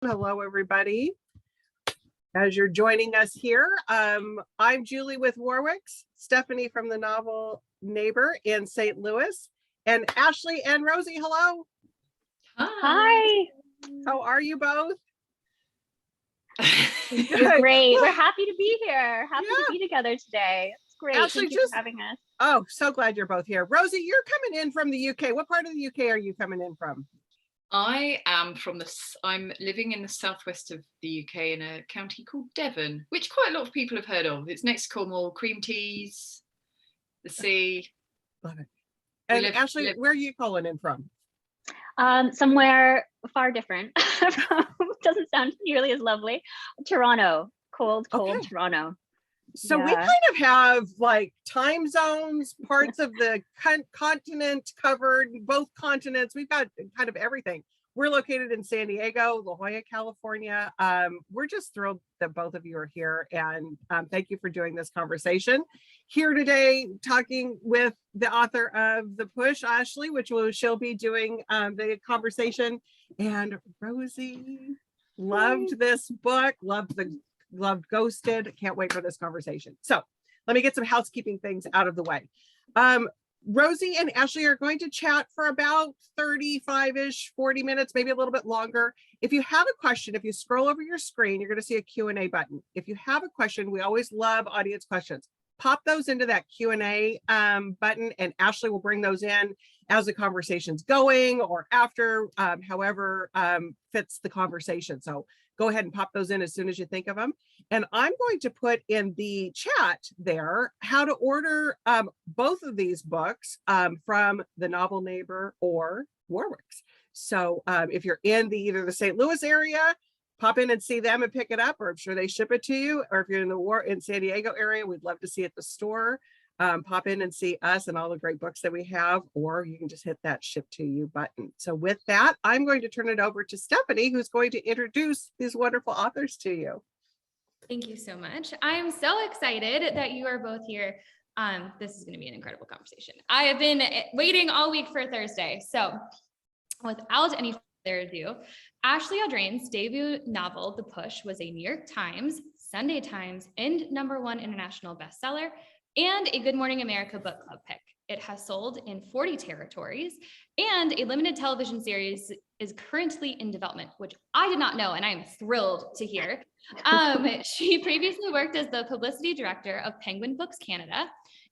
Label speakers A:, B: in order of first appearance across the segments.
A: Hello, everybody. As you're joining us here, I'm Julie with Warwick's, Stephanie from the novel Neighbor in St. Louis, and Ashley and Rosie. Hello.
B: Hi.
A: How are you both?
B: We're great. We're happy to be here. Happy to be together today. It's great.
A: Ashley,
B: Thank you for having us.
A: Oh, so glad you're both here. Rosie, you're coming in from the UK. What part of the UK are you coming in from?
C: I am I'm living in the southwest of the UK in a county called Devon, which quite a lot of people have heard of. It's next to Cornwall, cream teas, the sea.
A: Love it. And Ashley, where are you calling in from?
B: Somewhere far different. Doesn't sound nearly as lovely. Toronto, cold Toronto.
A: So we kind of have like time zones, parts of the continent covered, both continents. We've got kind of everything. We're located in San Diego, La Jolla, California. We're just thrilled that both of you are here, and thank you for doing this conversation. Here today, talking with the author of The Push, Ashley, she'll be doing the conversation. And Rosie loved this book, loved Ghosted. Can't wait for this conversation. So let me get some housekeeping things out of the way. Rosie and Ashley are going to chat for about 35-ish, 40 minutes, maybe a little bit longer. If you have a question, if you scroll over your screen, you're going to see a Q&A button. If you have a question, we always love audience questions. Pop those into that Q&A button, and Ashley will bring those in as the conversation's going or after, however fits the conversation. So go ahead and pop those in as soon as you think of them. And I'm going to put in the chat there how to order both of these books from the novel Neighbor or Warwick's. So if you're in either the St. Louis area, pop in and see them and pick it up, or I'm sure they ship it to you. Or if you're in San Diego area, we'd love to see it at the store. Pop in and see us and all the great books that we have, or you can just hit that ship to you button. So with that, I'm going to turn it over to Stephanie, who's going to introduce these wonderful authors to you.
D: Thank you so much. I'm so excited that you are both here. This is going to be an incredible conversation. I have been waiting all week for Thursday. So without any further ado, Ashley Audrain's debut novel, The Push, was a New York Times, Sunday Times, and #1 international bestseller, and a Good Morning America book club pick. It has sold in 40 territories, and a limited television series is currently in development, which I did not know, and I am thrilled to hear. She previously worked as the publicity director of Penguin Books Canada,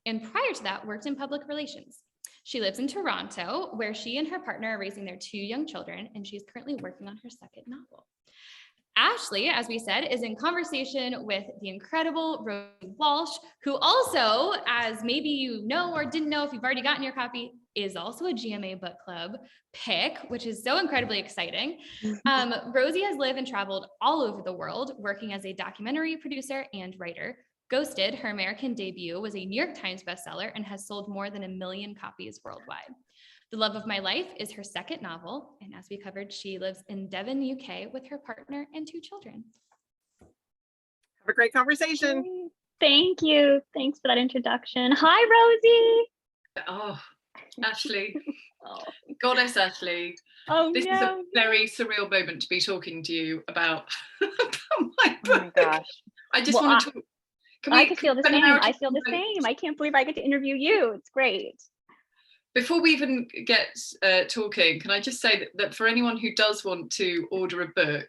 D: and prior to that worked in public relations. She lives in Toronto, where she and her partner are raising their 2 young children, and she's currently working on her second novel. Ashley, as we said, is in conversation with the incredible Rosie Walsh, who also, as maybe you know or didn't know if you've already gotten your copy, is also a GMA book club pick, which is so incredibly exciting. Rosie has lived and traveled all over the world, working as a documentary producer and writer. Ghosted, her American debut, was a New York Times bestseller and has sold more than 1 million copies worldwide. The Love of My Life is her second novel, and as we covered, she lives in Devon, UK with her partner and 2 children.
A: Have a great conversation.
B: Thank you. Thanks for that introduction. Hi, Rosie.
C: Oh, Ashley. Goddess Ashley. This is a very surreal moment to be talking to you about my book.
B: Oh my gosh.
C: I just want to talk.
B: I could feel the same. I feel the same. I can't believe I get to interview you. It's great.
C: Before we even get talking, can I just say that for anyone who does want to order a book,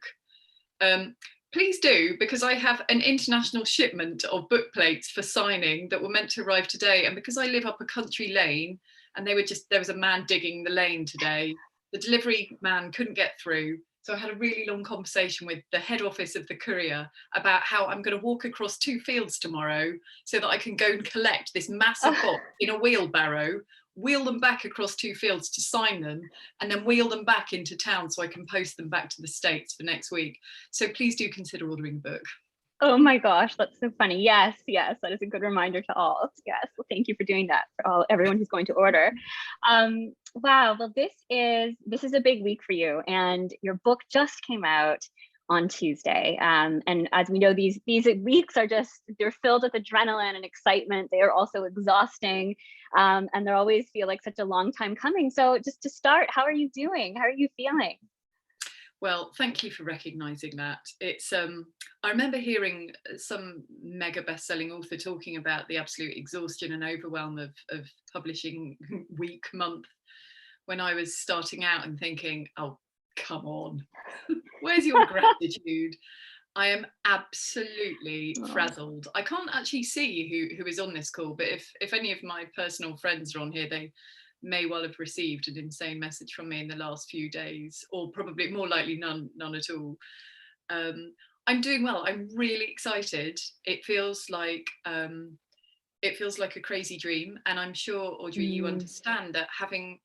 C: please do, because I have an international shipment of book plates for signing that were meant to arrive today. And because I live up a country lane and there was a man digging the lane today, the delivery man couldn't get through. So I had a really long conversation with the head office of the courier about how I'm going to walk across 2 fields tomorrow so that I can go and collect this massive box in a wheelbarrow, wheel them back across 2 fields to sign them, and then wheel them back into town so I can post them back to the States for next week. So please do consider ordering a book.
B: Oh my gosh, that's so funny. Yes, that is a good reminder to all. Yes, well, thank you for doing that for everyone who's going to order. Wow, well, this is a big week for you, and your book just came out on Tuesday. And as we know, these weeks are they're filled with adrenaline and excitement. They are also exhausting, and they always feel like such a long time coming. So just to start, how are you doing? How are you feeling?
C: Well, thank you for recognizing that. It's I remember hearing some mega best-selling author talking about the absolute exhaustion and overwhelm of publishing week, month, when I was starting out, and thinking, oh, come on, where's your gratitude? I am absolutely frazzled. I can't actually see who is on this call, but if any of my personal friends are on here, they may well have received an insane message from me in the last few days, or probably more likely none at all. I'm doing well. I'm really excited. It feels like a crazy dream, and I'm sure, Audrey, you understand that having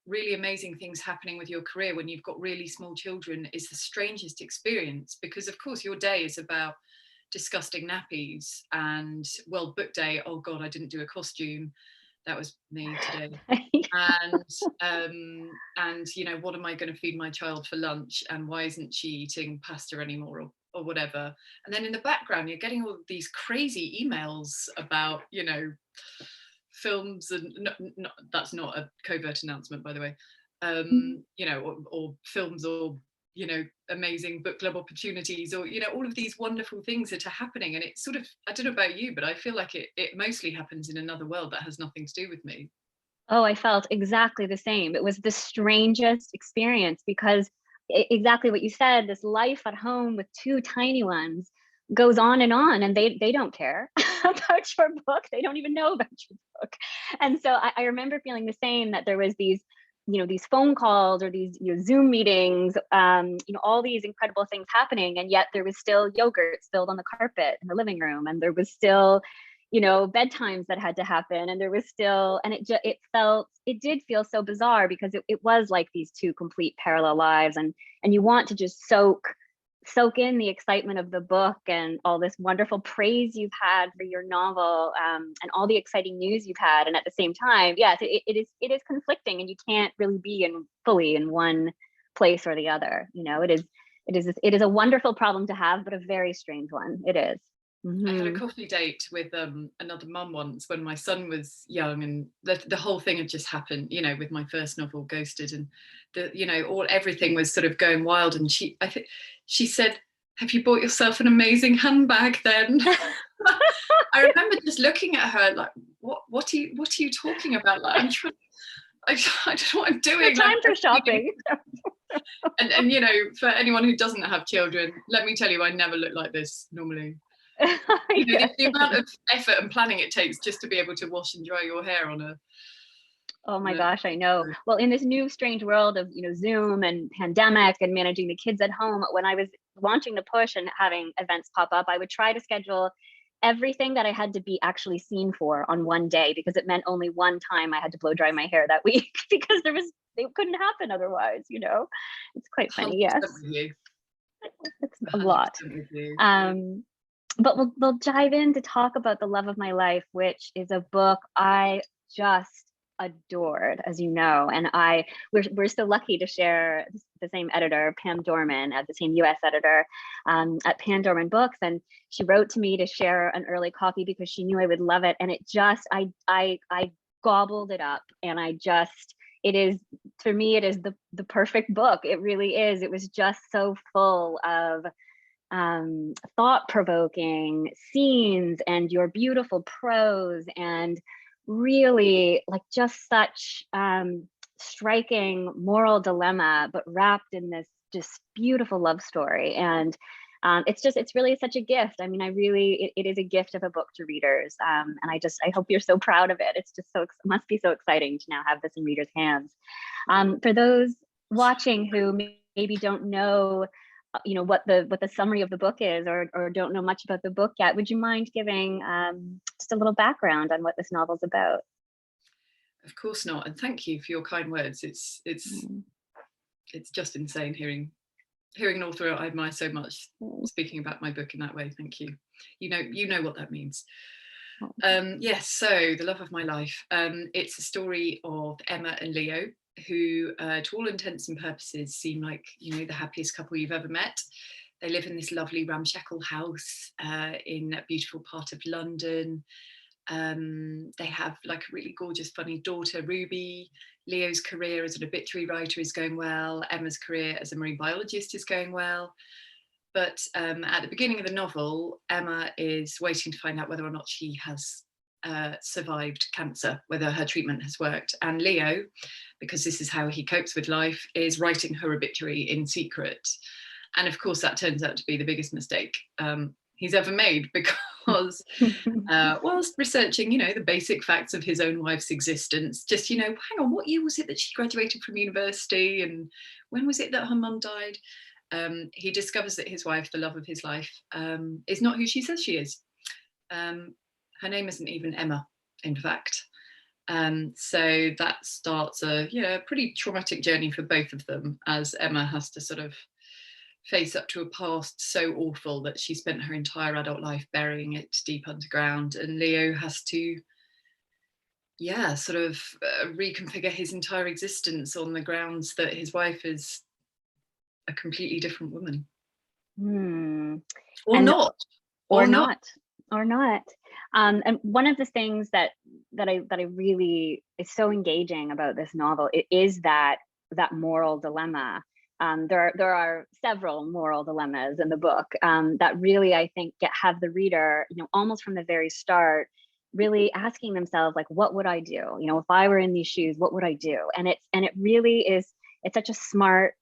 C: really amazing things happening with your career when you've got really small children is the strangest experience, because of course your day is about disgusting nappies and World Book Day. Oh God, I didn't do a costume. That was me today. And you know, what am I going to feed my child for lunch, and why isn't she eating pasta anymore, or whatever. And then in the background you're getting all these crazy emails about, you know, films, and that's not a covert announcement, by the way, you know, or films, or, you know, amazing book club opportunities, or, you know, all of these wonderful things that are happening. And it's sort of, I don't know about you, but I feel like it mostly happens in another world that has nothing to do with me.
B: Oh, I felt exactly the same. It was the strangest experience, because exactly what you said, this life at home with two tiny ones goes on, and they don't care about your book. They don't even know about your book. And so I remember feeling the same, that there was these, you know, these phone calls, or these, you know, Zoom meetings, you know, all these incredible things happening, and yet there was still yogurt spilled on the carpet in the living room, and there was still, you know, bedtimes that had to happen, and there was still, and it did feel so bizarre, because it was like these two complete parallel lives, and you want to just soak in the excitement of the book, and all this wonderful praise you've had for your novel, and all the exciting news you've had, and at the same time, yes, it is conflicting, and you can't really be fully in one place or the other. You know, it is a wonderful problem to have, but a very strange one. It is.
C: I had a coffee date with another mum once when my son was young, and the whole thing had just happened, you know, with my first novel, Ghosted, and you know, everything was sort of going wild. And she said, "Have you bought yourself an amazing handbag then?" I remember just looking at her like, what are you talking about? Like, I don't know what I'm doing.
B: No time for shopping.
C: And you know, for anyone who doesn't have children, let me tell you, I never look like this normally. You know, the amount of effort and planning it takes just to be able to wash and dry your hair on a
B: Oh my gosh, I know. Well, in this new strange world of, you know, Zoom and pandemic and managing the kids at home, when I was wanting to push and having events pop up, I would try to schedule everything that I had to be actually seen for on one day, because it meant only one time I had to blow dry my hair that week, because it couldn't happen otherwise, you know. It's quite funny. Yes. It's a lot. But we'll dive in to talk about The Love of My Life, which is a book I just adored, as you know, and we're so lucky to share the same editor, Pam Dorman, the same US editor at Pam Dorman Books, and she wrote to me to share an early copy because she knew I would love it, and it just I gobbled it up, and it is, for me, it is the perfect book. It really is. It was just so full of thought-provoking scenes and your beautiful prose, and really like just such striking moral dilemma, but wrapped in this just beautiful love story. And it's really such a gift. I mean, it is a gift of a book to readers. And I hope you're so proud of it. It's just it must be so exciting to now have this in readers' hands. For those watching who maybe don't know, you know, what the summary of the book is, or don't know much about the book yet, would you mind giving just a little background on what this novel's about?
C: Of course not, and thank you for your kind words. It's just insane hearing an author I admire so much speaking about my book in that way. Thank you. You know what that means. Yes, so The Love of My Life. It's a story of Emma and Leo, who to all intents and purposes seem like, you know, the happiest couple you've ever met. They live in this lovely ramshackle house in a beautiful part of London. They have like a really gorgeous, funny daughter, Ruby. Leo's career as an obituary writer is going well. Emma's career as a marine biologist is going well. But at the beginning of the novel, Emma is waiting to find out whether or not she has survived cancer, whether her treatment has worked. And Leo, because this is how he copes with life, is writing her obituary in secret. And of course, that turns out to be the biggest mistake he's ever made, because whilst researching, the basic facts of his own wife's existence, just, hang on, what year was it that she graduated from university? And when was it that her mum died? He discovers that his wife, the love of his life, is not who she says she is. Her name isn't even Emma, in fact. So that starts a pretty traumatic journey for both of them, as Emma has to sort of face up to a past so awful that she spent her entire adult life burying it deep underground, and Leo has to sort of reconfigure his entire existence on the grounds that his wife is a completely different woman. Or not.
B: And one of the things that I really is so engaging about this novel, it is that moral dilemma. There are several moral dilemmas in the book that really, I think, have the reader, almost from the very start, really asking themselves, like, what would I do? If I were in these shoes, what would I do? And it really is, it's such a smart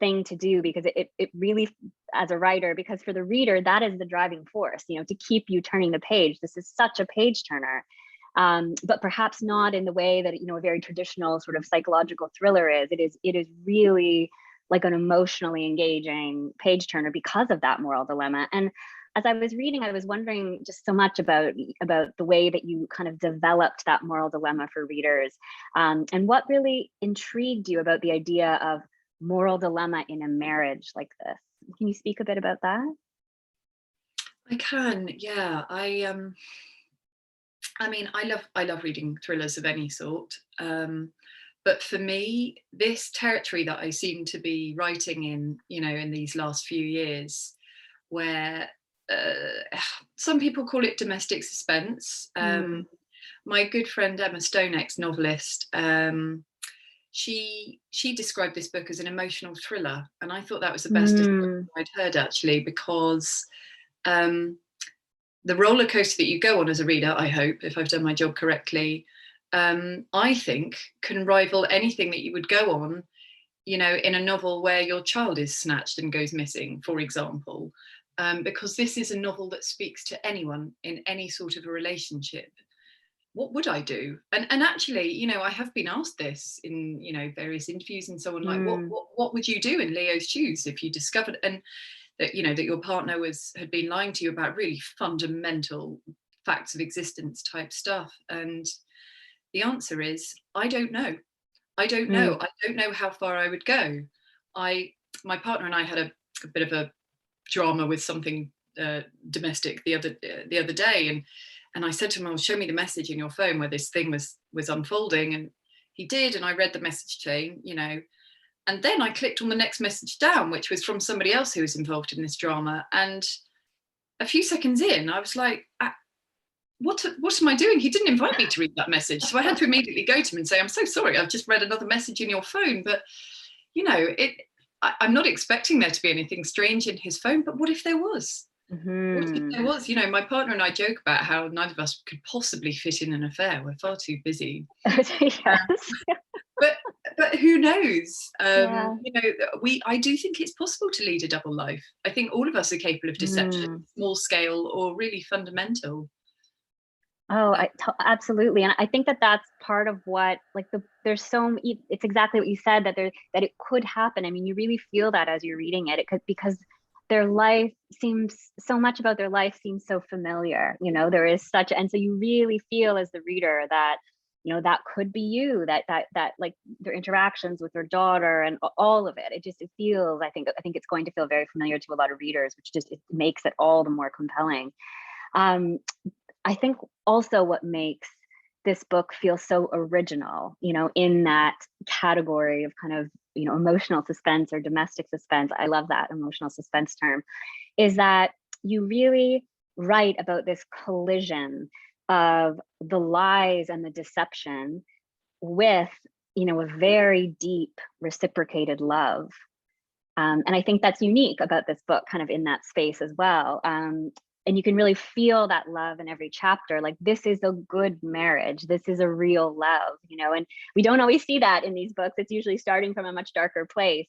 B: thing to do, because it really, as a writer, because for the reader, that is the driving force, to keep you turning the page. This is such a page turner. But perhaps not in the way that, a very traditional sort of psychological thriller is. It is really like an emotionally engaging page turner because of that moral dilemma. And as I was reading, I was wondering just so much about the way that you kind of developed that moral dilemma for readers, and what really intrigued you about the idea of moral dilemma in a marriage like this. Can you speak a bit about that?
C: I can, yeah. I mean, I love reading thrillers of any sort. But for me, this territory that I seem to be writing in, in these last few years, where some people call it domestic suspense. My good friend Emma Stone, ex-novelist, she described this book as an emotional thriller, and I thought that was the best description I'd heard, actually, because the roller coaster that you go on as a reader, I hope, if I've done my job correctly, I think can rival anything that you would go on, in a novel where your child is snatched and goes missing, for example, because this is a novel that speaks to anyone in any sort of a relationship. What would I do? And actually, I have been asked this in, various interviews and so on, like, what would you do in Leo's shoes if you discovered and that, that your partner had been lying to you about really fundamental facts of existence type stuff? And the answer is, I don't know. I don't know. I don't know how far I would go. My partner and I had a bit of a drama with something domestic the other day, and I said to him, "Oh, show me the message in your phone where this thing was unfolding," and he did, and I read the message chain, and then I clicked on the next message down, which was from somebody else who was involved in this drama, and a few seconds in, I was like, what am I doing? He didn't invite me to read that message. So I had to immediately go to him and say, "I'm so sorry, I've just read another message in your phone." But, I'm not expecting there to be anything strange in his phone, but what if there was? What if there was? My partner and I joke about how neither of us could possibly fit in an affair. We're far too busy.
B: Yes.
C: But who knows? I do think it's possible to lead a double life. I think all of us are capable of deception, small scale or really fundamental.
B: Oh, absolutely. And I think that that's part of what, like, it's exactly what you said, that it could happen. I mean, you really feel that as you're reading it, because their life so much about their life seems so familiar, there is and so you really feel as the reader that, that could be you, that like their interactions with their daughter and all of it. It feels, I think it's going to feel very familiar to a lot of readers, which just, it makes it all the more compelling. I think also what makes this book feel so original, in that category of kind of, emotional suspense or domestic suspense, I love that emotional suspense term, is that you really write about this collision of the lies and the deception with, you know, a very deep reciprocated love. And I think that's unique about this book, kind of in that space as well. And you can really feel that love in every chapter. Like, this is a good marriage. This is a real love, you know, and we don't always see that in these books. It's usually starting from a much darker place.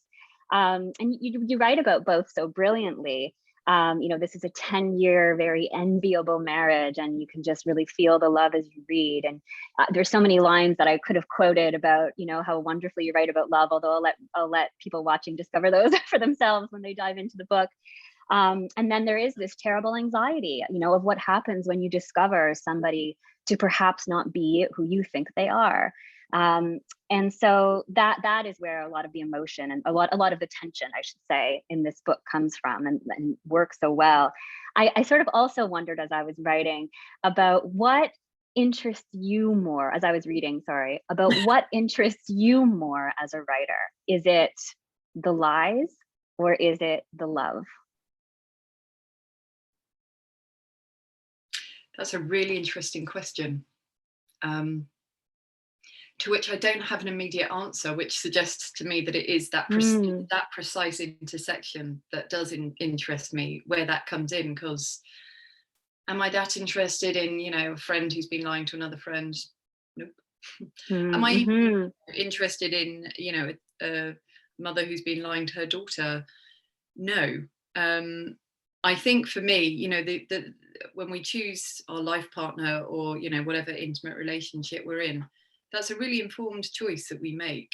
B: And you write about both so brilliantly. You know, this is a 10-year, very enviable marriage, and you can just really feel the love as you read. And there's so many lines that I could have quoted about, you know, how wonderfully you write about love, although I'll let people watching discover those for themselves when they dive into the book. And then there is this terrible anxiety, you know, of what happens when you discover somebody to perhaps not be who you think they are. And so that is where a lot of the emotion and a lot of the tension, I should say, in this book comes from, and works so well. I sort of also wondered, as I was writing, about what interests you more, as I was reading, sorry, about what interests you more as a writer. Is it the lies or is it the love?
C: That's a really interesting question, to which I don't have an immediate answer, which suggests to me that it is that that precise intersection that does interest me, where that comes in. Because am I that interested in, you know, a friend who's been lying to another friend? Nope. Am I even interested in, you know, a mother who's been lying to her daughter? No. I think for me, you know, when we choose our life partner, or, you know, whatever intimate relationship we're in, that's a really informed choice that we make.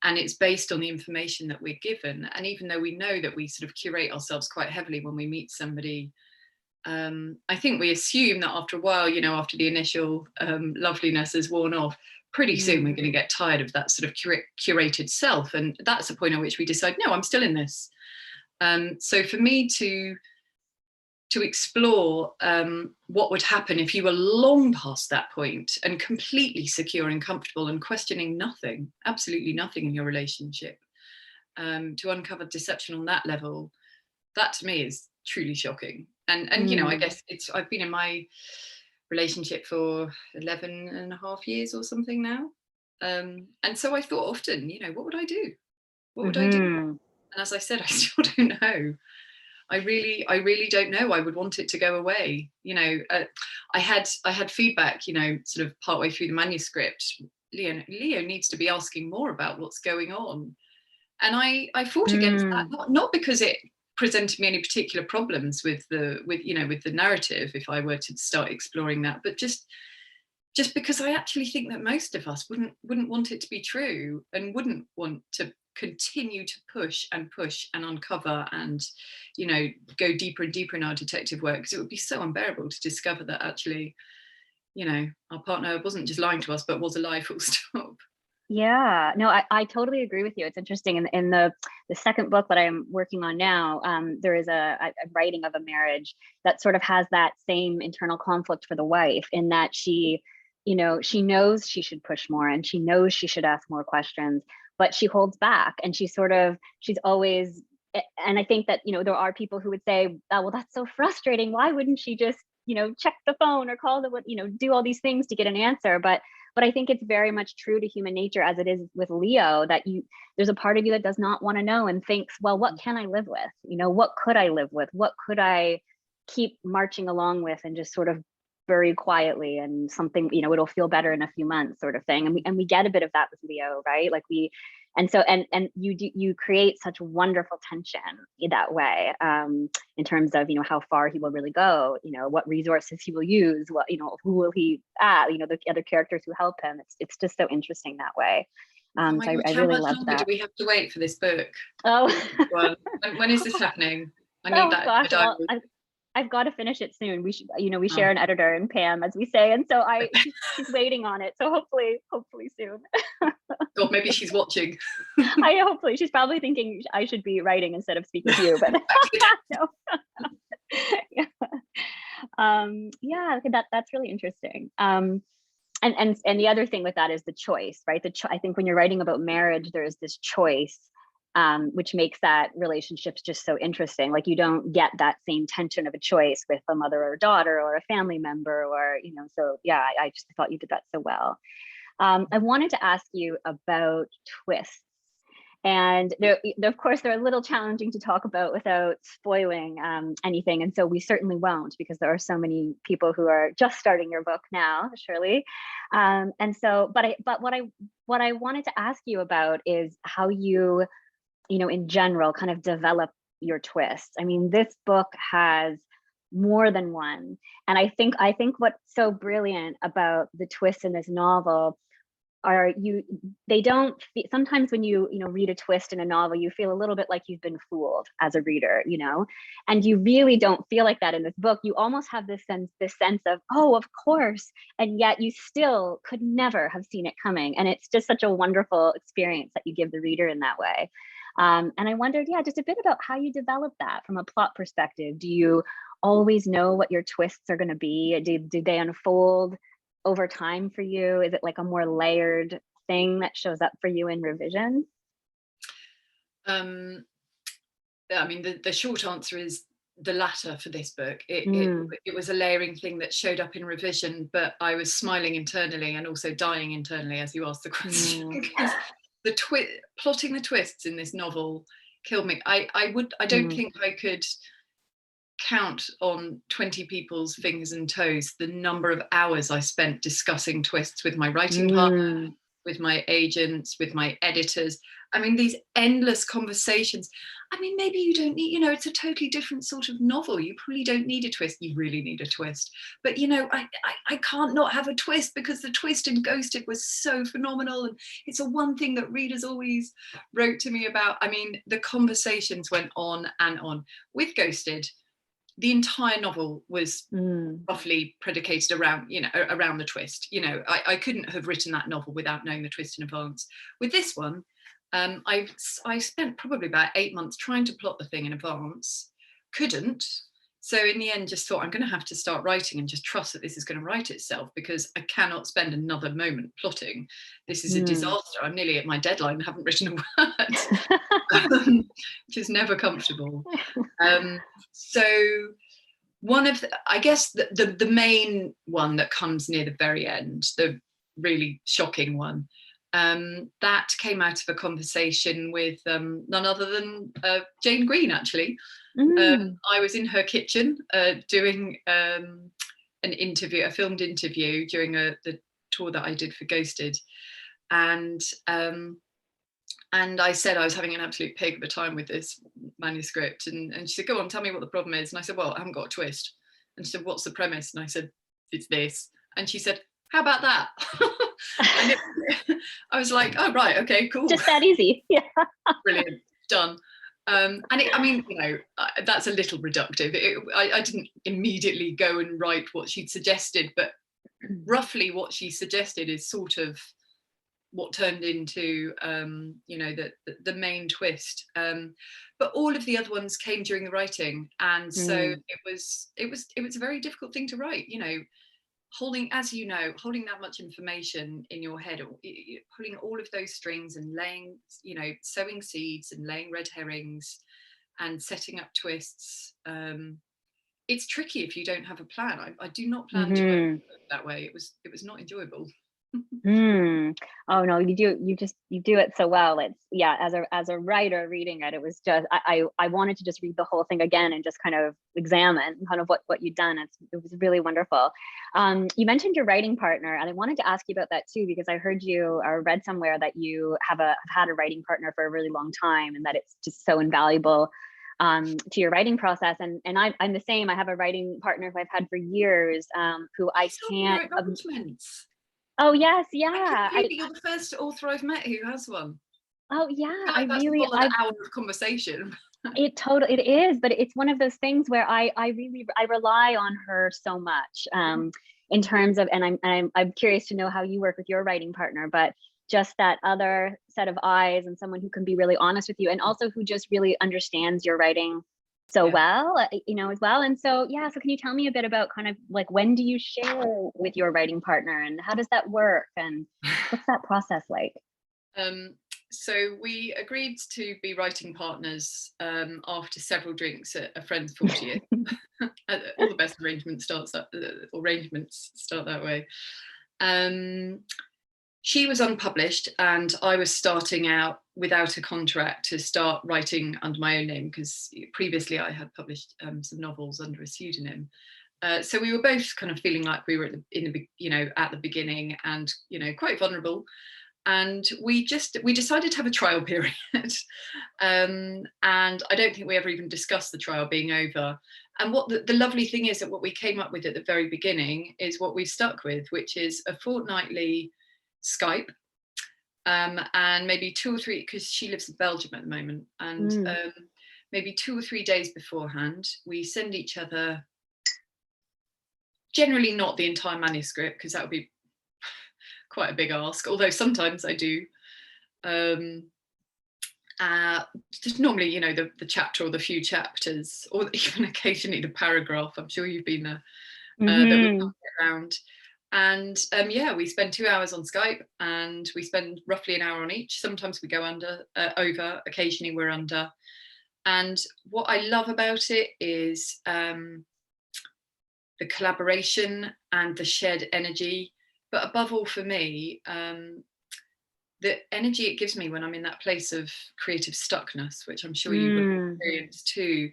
C: And it's based on the information that we're given. And even though we know that we sort of curate ourselves quite heavily when we meet somebody, I think we assume that after a while, you know, after the initial loveliness has worn off, pretty soon we're going to get tired of that sort of curated self. And that's the point at which we decide, no, I'm still in this. So for me to explore what would happen if you were long past that point and completely secure and comfortable and questioning nothing, absolutely nothing in your relationship, to uncover deception on that level, that to me is truly shocking. And you know, I guess I've been in my relationship for 11 and a half years or something now. And so I thought often, you know, what would I do? What would I do? And as I said, I still don't know. I really don't know. I would want it to go away. You know, I had feedback, you know, sort of partway through the manuscript. Leo needs to be asking more about what's going on. And I fought against that, not because it presented me any particular problems with the narrative, if I were to start exploring that, but just because I actually think that most of us wouldn't want it to be true, and wouldn't want to continue to push and uncover and, you know, go deeper and deeper in our detective work, because it would be so unbearable to discover that actually, you know, our partner wasn't just lying to us, but was a lie, full stop.
B: Yeah, no, I totally agree with you. It's interesting. In the second book that I'm working on now, there is a writing of a marriage that sort of has that same internal conflict for the wife, in that she, you know, she knows she should push more and she knows she should ask more questions, but she holds back, and she's always, and I think that, you know, there are people who would say, oh, well, that's so frustrating. Why wouldn't she just, you know, check the phone or call you know, do all these things to get an answer? But I think it's very much true to human nature, as it is with Leo, that there's a part of you that does not want to know and thinks, well, what can I live with? You know, what could I live with? What could I keep marching along with and just sort of bury quietly, and something, you know, it'll feel better in a few months, sort of thing. And we get a bit of that with Leo, right? Like you create such wonderful tension that way, in terms of, you know, how far he will really go, you know, what resources he will use, what, you know, who will he you know, the other characters who help him. It's just so interesting that way. So I really love that.
C: Do we have to wait for this book?
B: Oh,
C: when is this happening? I need that.
B: Gosh, well, I've got to finish it soon. We should, you know, we share an editor, and Pam, as we say, and so she's waiting on it. So hopefully soon.
C: God, maybe she's watching.
B: Hopefully she's probably thinking I should be writing instead of speaking to you, but no. Yeah, that's really interesting. And the other thing with that is the choice, right? I think when you're writing about marriage, there is this choice which makes that relationships just so interesting. Like you don't get that same tension of a choice with a mother or a daughter or a family member, or, you know, so yeah, I just thought you did that so well. I wanted to ask you about twists. And they're, of course, they're a little challenging to talk about without spoiling anything. And so we certainly won't, because there are so many people who are just starting your book now, Shirley. And so, but what I wanted to ask you about is how you know, in general, kind of develop your twists. I mean, this book has more than one. And I think what's so brilliant about the twists in this novel are they don't, sometimes when you read a twist in a novel, you feel a little bit like you've been fooled as a reader, you know, and you really don't feel like that in this book. You almost have this sense of, oh, of course, and yet you still could never have seen it coming. And it's just such a wonderful experience that you give the reader in that way. And I wondered, yeah, just a bit about how you develop that from a plot perspective. Do you always know what your twists are going to be? Do they unfold over time for you? Is it like a more layered thing that shows up for you in revision?
C: I mean, the short answer is the latter for this book. It was a layering thing that showed up in revision, but I was smiling internally and also dying internally as you asked the question. Because plotting the twists in this novel killed me. I don't think I could count on 20 people's fingers and toes the number of hours I spent discussing twists with my writing partner, with my agents, with my editors. I mean, these endless conversations. I mean, maybe you don't need, you know, it's a totally different sort of novel. You probably don't need a twist. You really need a twist. But, you know, I can't not have a twist, because the twist in Ghosted was so phenomenal. And it's a one thing that readers always wrote to me about. I mean, the conversations went on and on. With Ghosted, the entire novel was roughly predicated around, you know, around the twist. You know, I couldn't have written that novel without knowing the twist in advance. With this one, I spent probably about 8 months trying to plot the thing in advance. Couldn't. So in the end, just thought, I'm going to have to start writing and just trust that this is going to write itself, because I cannot spend another moment plotting. This is a disaster. I'm nearly at my deadline, haven't written a word, which is never comfortable. So one of I guess the main one that comes near the very end, the really shocking one, that came out of a conversation with none other than Jane Green, actually. I was in her kitchen doing an interview, a filmed interview during the tour that I did for Ghosted, and I said I was having an absolute pig of a time with this manuscript, and she said, go on, tell me what the problem is. And I said, well, I haven't got a twist. And she said, what's the premise? And I said, it's this. And she said, how about that? And I was like, oh, right, okay, cool.
B: Just that easy. Yeah.
C: Brilliant, done. And I mean, you know, that's a little reductive. I didn't immediately go and write what she'd suggested, but roughly what she suggested is sort of what turned into, you know, the main twist. But all of the other ones came during the writing, and so it was a very difficult thing to write. You know, holding that much information in your head, pulling all of those strings and laying, you know, sowing seeds and laying red herrings and setting up twists. It's tricky if you don't have a plan. I do not plan to work that way. It was not enjoyable.
B: Oh no, you do it so well. It's, yeah, as a writer reading it, it was just, I wanted to just read the whole thing again and just kind of examine kind of what you'd done. It was really wonderful. You mentioned your writing partner, and I wanted to ask you about that too, because I heard you or read somewhere that you have had a writing partner for a really long time, and that it's just so invaluable to your writing process. And I'm the same. I have a writing partner who I've had for years, who I can't. Oh yes, yeah.
C: You're the first author I've met who has one.
B: Oh yeah,
C: I really an hour of conversation.
B: It is, but it's one of those things where I rely on her so much in terms of, and I'm curious to know how you work with your writing partner, but just that other set of eyes and someone who can be really honest with you, and also who just really understands your writing so well, you know, as well. And so, yeah, so can you tell me a bit about kind of like, when do you share with your writing partner, and how does that work, and what's that process like?
C: So we agreed to be writing partners after several drinks at a friend's 40th. All the best arrangements start that way. She was unpublished and I was starting out without a contract to start writing under my own name, because previously I had published some novels under a pseudonym. So we were both kind of feeling like we were at the beginning, and quite vulnerable. And we decided to have a trial period. And I don't think we ever even discussed the trial being over. And what the lovely thing is that what we came up with at the very beginning is what we've stuck with, which is a fortnightly Skype, and maybe 2 or 3, because she lives in Belgium at the moment, and maybe 2 or 3 days beforehand, we send each other, generally not the entire manuscript, because that would be quite a big ask, although sometimes I do. Just normally, the chapter or the few chapters, or even occasionally the paragraph. I'm sure you've been there. That we can't get around. And we spend 2 hours on Skype, and we spend roughly an hour on each. Sometimes we go over, occasionally we're under. And what I love about it is the collaboration and the shared energy. But above all, for me, the energy it gives me when I'm in that place of creative stuckness, which I'm sure you would experience too.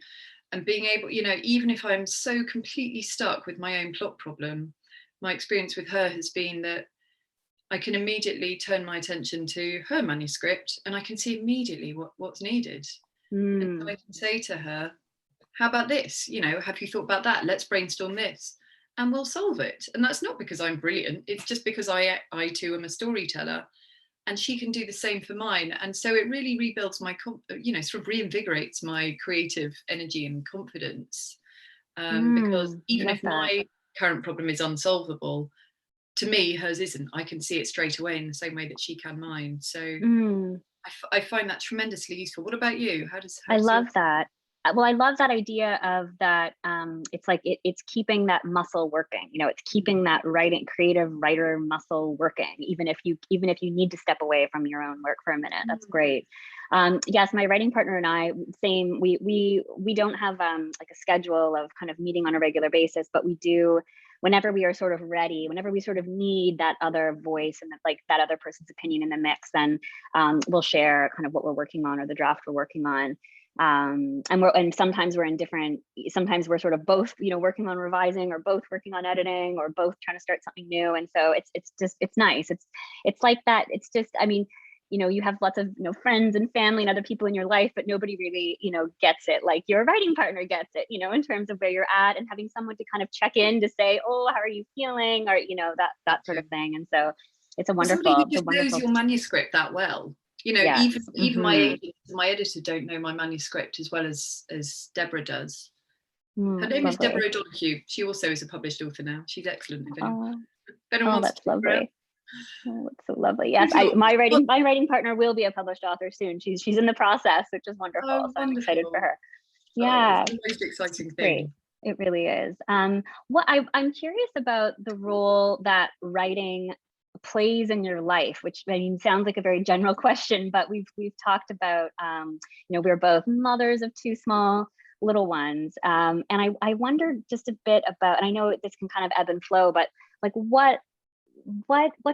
C: And being able, even if I'm so completely stuck with my own plot problem, my experience with her has been that I can immediately turn my attention to her manuscript, and I can see immediately what's needed. And so I can say to her, how about this? Have you thought about that? Let's brainstorm this, and we'll solve it. And that's not because I'm brilliant. It's just because I too am a storyteller, and she can do the same for mine. And so it really rebuilds my, sort of reinvigorates my creative energy and confidence. Because even if my current problem is unsolvable, to me hers isn't. I can see it straight away in the same way that she can mine. So I find that tremendously useful. What about you?
B: I love that. Well, I love that idea of that. It's like it's keeping that muscle working. It's keeping that creative writer muscle working, even if you need to step away from your own work for a minute. That's great. Yes, my writing partner and I, same. We don't have like a schedule of kind of meeting on a regular basis, but we do whenever we are sort of ready, whenever we sort of need that other voice and that other person's opinion in the mix, then we'll share kind of what we're working on or the draft we're working on. And sometimes we're in different, sometimes we're sort of both, working on revising, or both working on editing, or both trying to start something new. And so it's nice. It's like that. It's just, I mean, you have lots of, friends and family and other people in your life, but nobody really, gets it like your writing partner gets it, in terms of where you're at, and having someone to kind of check in to say, oh, how are you feeling? Or, that sort of thing. And so it's a wonderful,
C: somebody who just knows your manuscript that well.
B: Yes.
C: Even my editor don't know my manuscript as well as Deborah does. Her name is Deborah O'Donoghue. She also is a published author now. She's excellent. If anyone
B: that's lovely. Oh, that's so lovely. Yes, my writing partner will be a published author soon. She's in the process, which is wonderful. So I'm excited for her. Yeah,
C: it's the most exciting thing.
B: Great. It really is. What I'm curious about the role that writing plays in your life, which sounds like a very general question, but we've talked about we're both mothers of 2 small little ones, and I wonder just a bit about, and I know this can kind of ebb and flow, but like what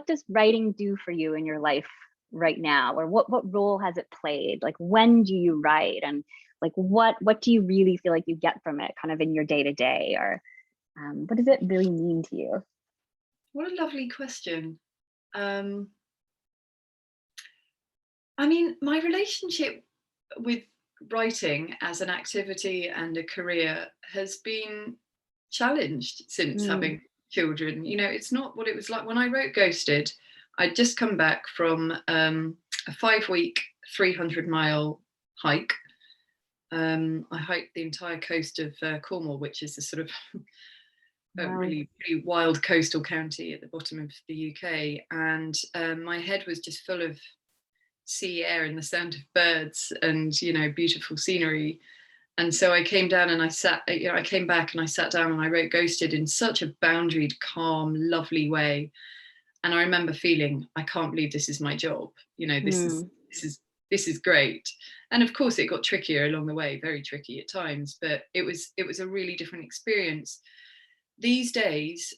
B: does writing do for you in your life right now, or what role has it played? Like, when do you write, and like what do you really feel like you get from it, kind of in your day to day, or what does it really mean to you?
C: What a lovely question. My relationship with writing as an activity and a career has been challenged since having children. It's not what it was like when I wrote Ghosted. I'd just come back from a 5-week 300-mile hike. I hiked the entire coast of Cornwall, which is a sort of a really, really wild coastal county at the bottom of the UK, and my head was just full of sea air and the sound of birds and beautiful scenery. And so I came down and I came back and I sat down and I wrote Ghosted in such a boundaried, calm, lovely way. And I remember feeling, I can't believe this is my job. This this is great. And of course it got trickier along the way, very tricky at times, but it was a really different experience. These days,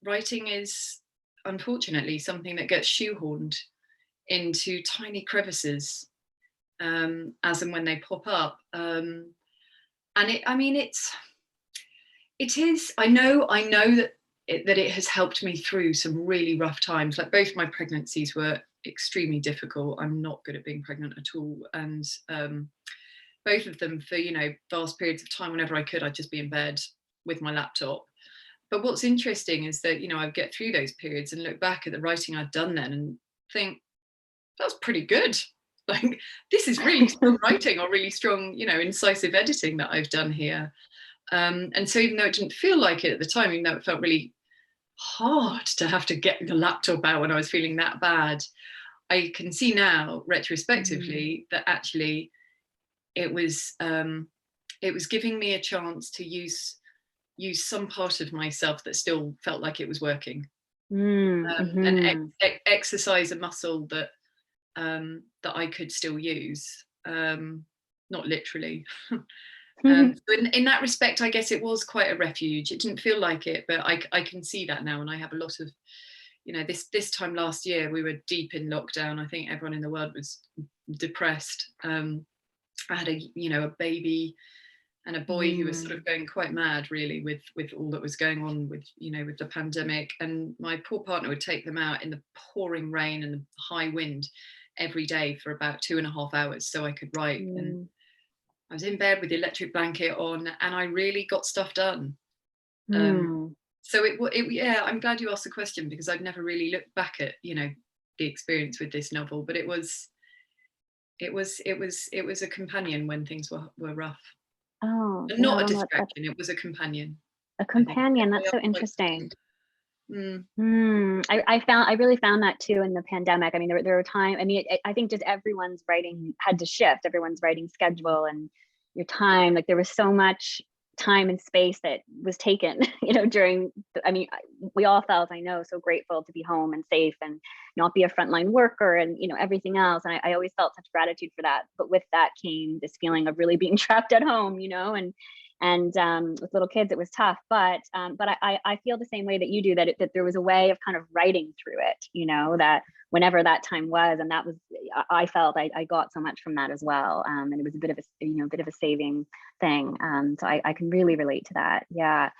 C: writing is unfortunately something that gets shoehorned into tiny crevices as and when they pop up. And it is, I know that it has helped me through some really rough times. Like both my pregnancies were extremely difficult. I'm not good at being pregnant at all. And both of them for, vast periods of time, whenever I could, I'd just be in bed with my laptop. But what's interesting is that, I'd get through those periods and look back at the writing I'd done then and think, that's pretty good. Like, this is really strong writing, or really strong, incisive editing that I've done here. And so even though it didn't feel like it at the time, even though it felt really hard to have to get the laptop out when I was feeling that bad, I can see now retrospectively that actually it was giving me a chance to use some part of myself that still felt like it was working, and exercise a muscle that I could still use, not literally. So in that respect, I guess it was quite a refuge. It didn't feel like it, but I can see that now, and I have a lot of, this time last year we were deep in lockdown. I think everyone in the world was depressed. I had a baby and a boy who was sort of going quite mad, really, with all that was going on with the pandemic. And my poor partner would take them out in the pouring rain and the high wind every day for about 2.5 hours so I could write. And I was in bed with the electric blanket on, and I really got stuff done. So yeah, I'm glad you asked the question, because I'd never really looked back at the experience with this novel, but it was a companion when things were rough.
B: Oh,
C: And not a distraction. It was a companion.
B: A companion. That's so interesting. I really found that too in the pandemic. I mean, there were times, I think just everyone's writing had to shift, everyone's writing schedule and your time, like there was so much time and space that was taken, during, we all felt, I know, so grateful to be home and safe and not be a frontline worker and, everything else. And I always felt such gratitude for that. But with that came this feeling of really being trapped at home, and with little kids, it was tough. But I feel the same way that you do, that there was a way of kind of writing through it, that whenever that time was, and that was, I felt I got so much from that as well. And it was a bit of a saving thing. So I can really relate to that. Yeah.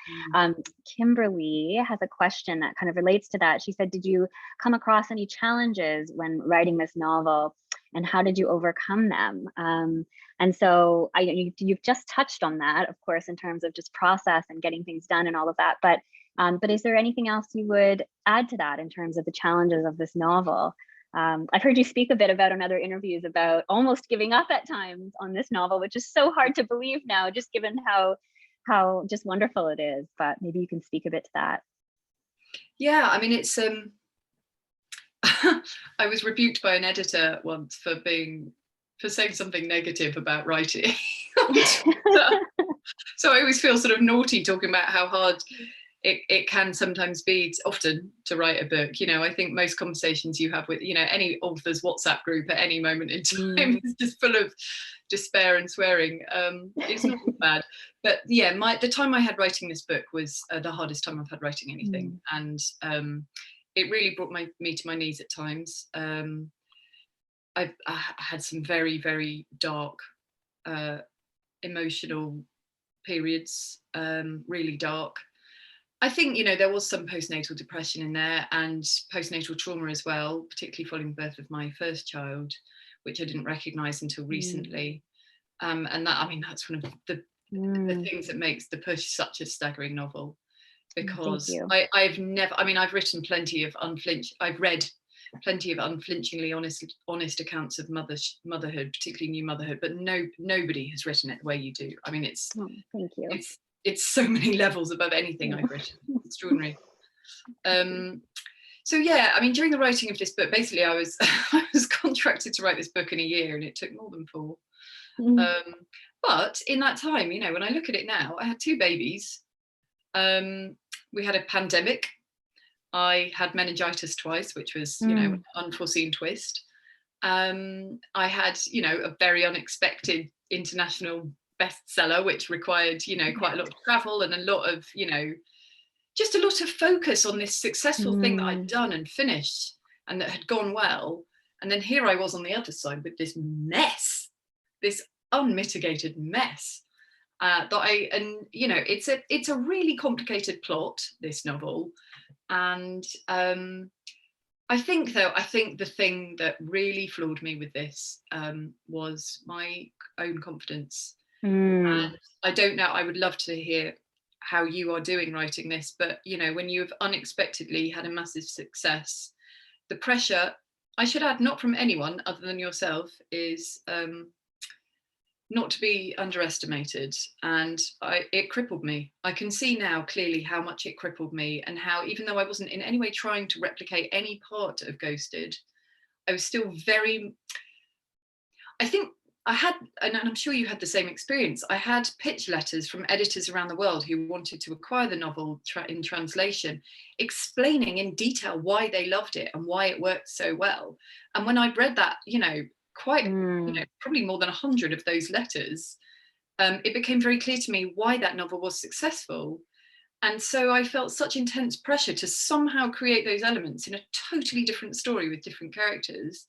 B: Kimberly has a question that kind of relates to that. She said, did you come across any challenges when writing this novel, and how did you overcome them? And so you've just touched on that, of course, in terms of just process and getting things done and all of that. But is there anything else you would add to that in terms of the challenges of this novel? I've heard you speak a bit about in other interviews about almost giving up at times on this novel, which is so hard to believe now, just given how just wonderful it is. But maybe you can speak a bit to that.
C: Yeah, it's I was rebuked by an editor once for saying something negative about writing. So I always feel sort of naughty talking about how hard it can sometimes be, often, to write a book. I think most conversations you have with any author's WhatsApp group at any moment in time is just full of despair and swearing. It's not bad, but yeah, the time I had writing this book was the hardest time I've had writing anything. And it really brought me to my knees at times. I had some very, very dark emotional periods, really dark. I think, there was some postnatal depression in there, and postnatal trauma as well, particularly following the birth of my first child, which I didn't recognise until recently. And that's one of the things that makes The Push such a staggering novel, because I've written plenty of I've read plenty of unflinchingly honest accounts of motherhood, particularly new motherhood, but nobody has written it the way you do. It's
B: thank you.
C: It's so many levels above anything I've written. It's extraordinary. So yeah, during the writing of this book, basically I was contracted to write this book in a year, and it took more than 4. But in that time, when I look at it now, I had 2 babies. We had a pandemic. I had meningitis twice, which was, an unforeseen twist. I had, you know, a very unexpected international bestseller, which required, you know, quite a lot of travel and a lot of, you know, just a lot of focus on this successful thing that I'd done and finished and that had gone well. And then here I was on the other side with this mess, this unmitigated mess. And you know, it's a really complicated plot, this novel. And I think the thing that really floored me with this was my own confidence. And I don't know, I would love to hear how you are doing writing this, but you know, when you've unexpectedly had a massive success, the pressure, I should add, not from anyone other than yourself, is not to be underestimated. And it crippled me. I can see now clearly how much it crippled me, and how, even though I wasn't in any way trying to replicate any part of Ghosted, I was still very, I think I had, and I'm sure you had the same experience, I had pitch letters from editors around the world who wanted to acquire the novel in translation, explaining in detail why they loved it and why it worked so well. And when I'd read that, you know, quite, you know, probably more than 100 of those letters, it became very clear to me why that novel was successful. And so I felt such intense pressure to somehow create those elements in a totally different story with different characters.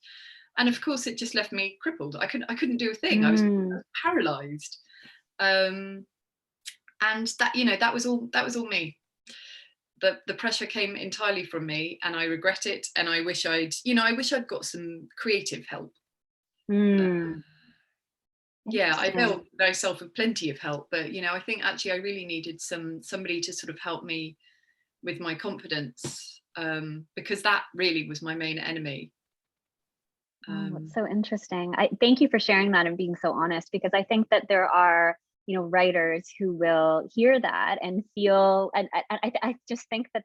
C: And of course, it just left me crippled. I couldn't do a thing. I was paralyzed. And that, you know, that was all me. The pressure came entirely from me, and I regret it. And I wish I'd got some creative help. Yeah, I built myself with plenty of help, but you know, I think actually I really needed somebody to sort of help me with my confidence, because that really was my main enemy.
B: It's so interesting. I thank you for sharing that and being so honest, because I think that there are, you know, writers who will hear that and feel, and I just think that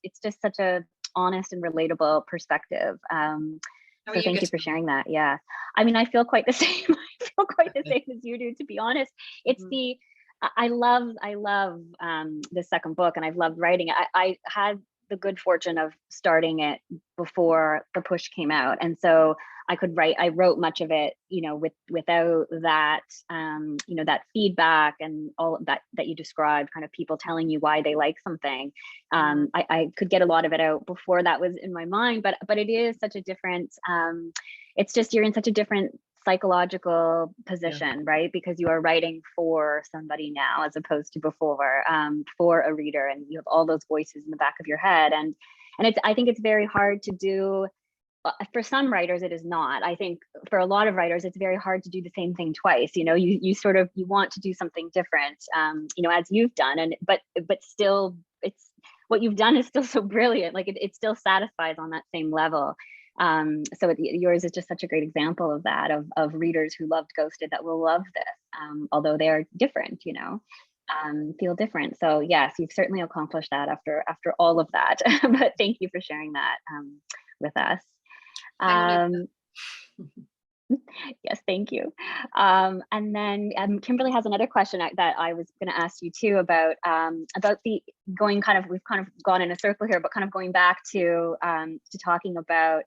B: it's just such a honest and relatable perspective. So thank you for sharing that. Yeah. I mean, I feel quite the same. I feel quite the same as you do, to be honest. It's I love this second book, and I've loved writing it. I had the good fortune of starting it before the push came out. And so I wrote much of it, you know, without that, you know, that feedback and all of that you described, kind of people telling you why they like something. I could get a lot of it out before that was in my mind, but it is such a different, it's just, you're in such a different psychological position, right? Because you are writing for somebody now, as opposed to before, for a reader, and you have all those voices in the back of your head. And I think it's very hard to do. For some writers, it is not. I think for a lot of writers, it's very hard to do the same thing twice. You know, you want to do something different, you know, as you've done, but still, it's what you've done is still so brilliant. Like it still satisfies on that same level. So yours is just such a great example of that, of readers who loved Ghosted that will love this, although they are different, you know, feel different. So yes, you've certainly accomplished that after all of that. But thank you for sharing that with us. Yes, thank you. And then Kimberly has another question that I was going to ask you too about the we've kind of gone in a circle here, but kind of going back to talking about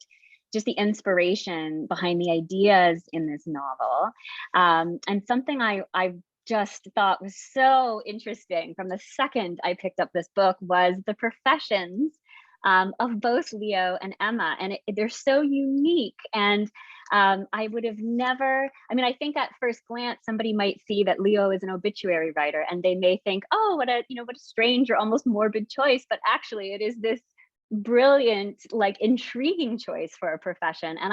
B: just the inspiration behind the ideas in this novel. And something I just thought was so interesting from the second I picked up this book was the professions of both Leo and Emma, and they're so unique. And I would have never, I mean, I think at first glance, somebody might see that Leo is an obituary writer and they may think, oh, what a strange or almost morbid choice. But actually it is this brilliant, like intriguing choice for a profession. And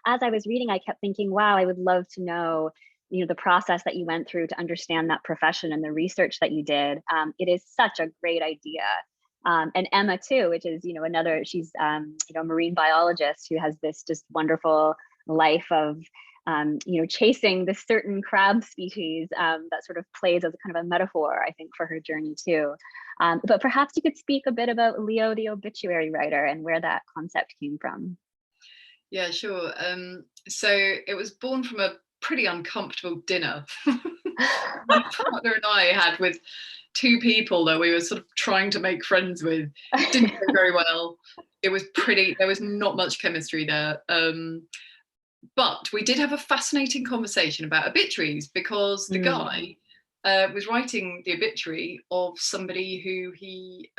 B: as I was reading, I kept thinking, wow, I would love to know, you know, the process that you went through to understand that profession and the research that you did. It is such a great idea. And Emma too, which is, you know, she's, you know, a marine biologist who has this just wonderful life of, you know, chasing this certain crab species that sort of plays as a kind of a metaphor, I think, for her journey too. But perhaps you could speak a bit about Leo, the obituary writer, and where that concept came from.
C: Yeah, sure. So it was born from a pretty uncomfortable dinner my partner and I had with two people that we were sort of trying to make friends with. It didn't go very well. There was not much chemistry there. but we did have a fascinating conversation about obituaries, because the guy was writing the obituary of somebody who he